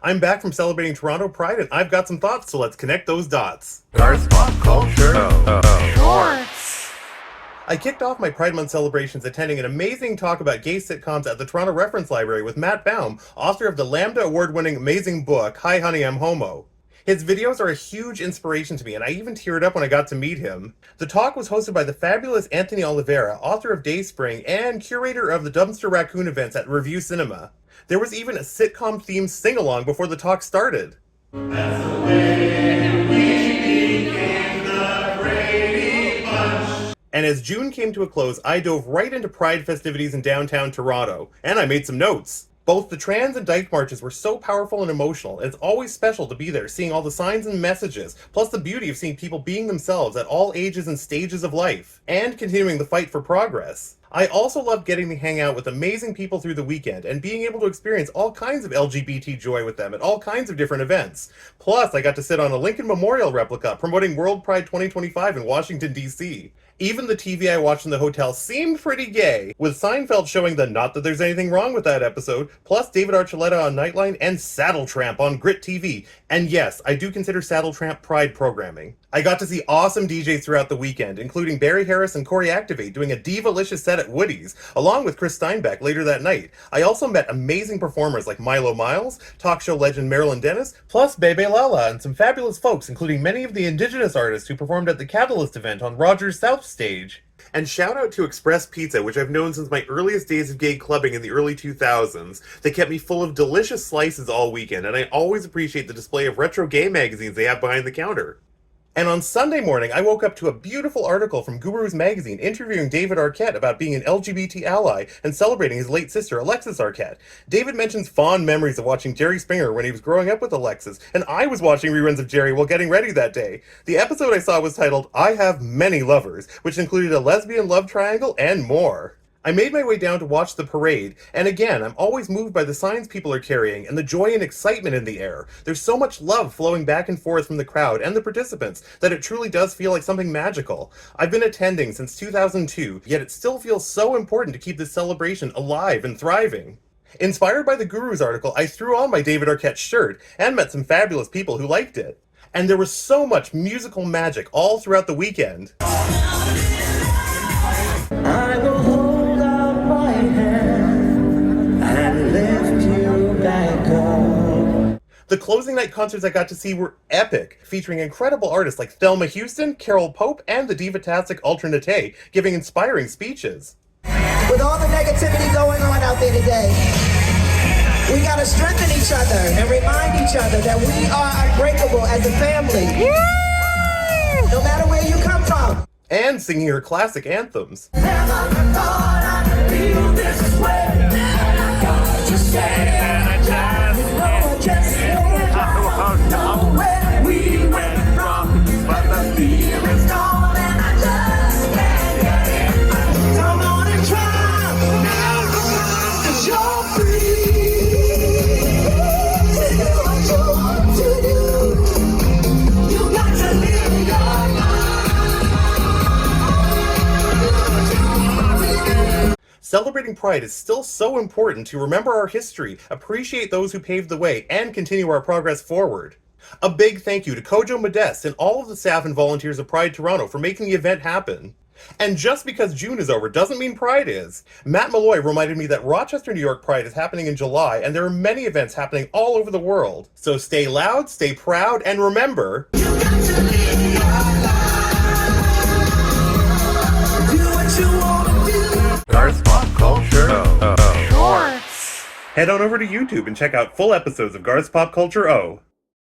I'm back from celebrating Toronto Pride, and I've got some thoughts, so let's connect those dots. Garth pop culture. Shorts. I kicked off my Pride Month celebrations attending an amazing talk about gay sitcoms at the Toronto Reference Library with Matt Baume, author of the Lambda Award-winning amazing book, Hi Honey, I'm Homo. His videos are a huge inspiration to me, and I even teared up when I got to meet him. The talk was hosted by the fabulous Anthony Oliveira, author of Dayspring and curator of the Dumpster Raccoon events at Review Cinema. There was even a sitcom-themed sing-along before the talk started. That's the way we became the Brady Bunch. And as June came to a close, I dove right into Pride festivities in downtown Toronto, and I made some notes. Both the trans and dyke marches were so powerful and emotional, and it's always special to be there, seeing all the signs and messages, plus the beauty of seeing people being themselves at all ages and stages of life, and continuing the fight for progress. I also loved getting to hang out with amazing people through the weekend, and being able to experience all kinds of LGBT joy with them at all kinds of different events. Plus, I got to sit on a Lincoln Memorial replica promoting World Pride 2025 in Washington, D.C. Even the TV I watched in the hotel seemed pretty gay, with Seinfeld showing the not that there's anything wrong with that episode, plus David Archuleta on Nightline and Saddle Tramp on Grit TV. And yes, I do consider Saddle Tramp Pride programming. I got to see awesome DJs throughout the weekend, including Barry Harris and Cory Activate doing a diva-licious set at Woody's, along with Chris Steinbeck later that night. I also met amazing performers like Milo Miles, talk show legend Marilyn Denis, plus Bébé Lala, and some fabulous folks, including many of the indigenous artists who performed at the Catalyst event on Rogers South stage. And shout out to Express Pizza, which I've known since my earliest days of gay clubbing in the early 2000s. They kept me full of delicious slices all weekend, and I always appreciate the display of retro gay magazines they have behind the counter. And on Sunday morning, I woke up to a beautiful article from Guru's magazine interviewing David Archuleta about being an LGBT ally and celebrating his late sister, Alexis Arquette. David mentions fond memories of watching Jerry Springer when he was growing up with Alexis, and I was watching reruns of Jerry while getting ready that day. The episode I saw was titled, I Have Many Lovers, which included a lesbian love triangle and more. I made my way down to watch the parade, and again, I'm always moved by the signs people are carrying and the joy and excitement in the air. There's so much love flowing back and forth from the crowd and the participants that it truly does feel like something magical. I've been attending since 2002, yet it still feels so important to keep this celebration alive and thriving. Inspired by the Guru's article, I threw on my David Arquette shirt and met some fabulous people who liked it. And there was so much musical magic all throughout the weekend. I will hold out my hand and lift you back up. The closing night concerts I got to see were epic, featuring incredible artists like Thelma Houston, Carole Pope, and the diva-tastic Naté, giving inspiring speeches. With all the negativity going on out there today, we gotta strengthen each other and remind each other that we are unbreakable as a family. No matter where you come from. And singing her classic anthems. Celebrating Pride is still so important to remember our history, appreciate those who paved the way, and continue our progress forward. A big thank you to Kojo Modeste and all of the staff and volunteers of Pride Toronto for making the event happen. And just because June is over doesn't mean Pride is. Matt Malloy reminded me that Rochester, New York Pride is happening in July, and there are many events happening all over the world. So stay loud, stay proud, and remember... You got to live your life. Do what you want to do. Garth pop culture. Shorts. Head on over to YouTube and check out full episodes of Garth's Pop Culture O.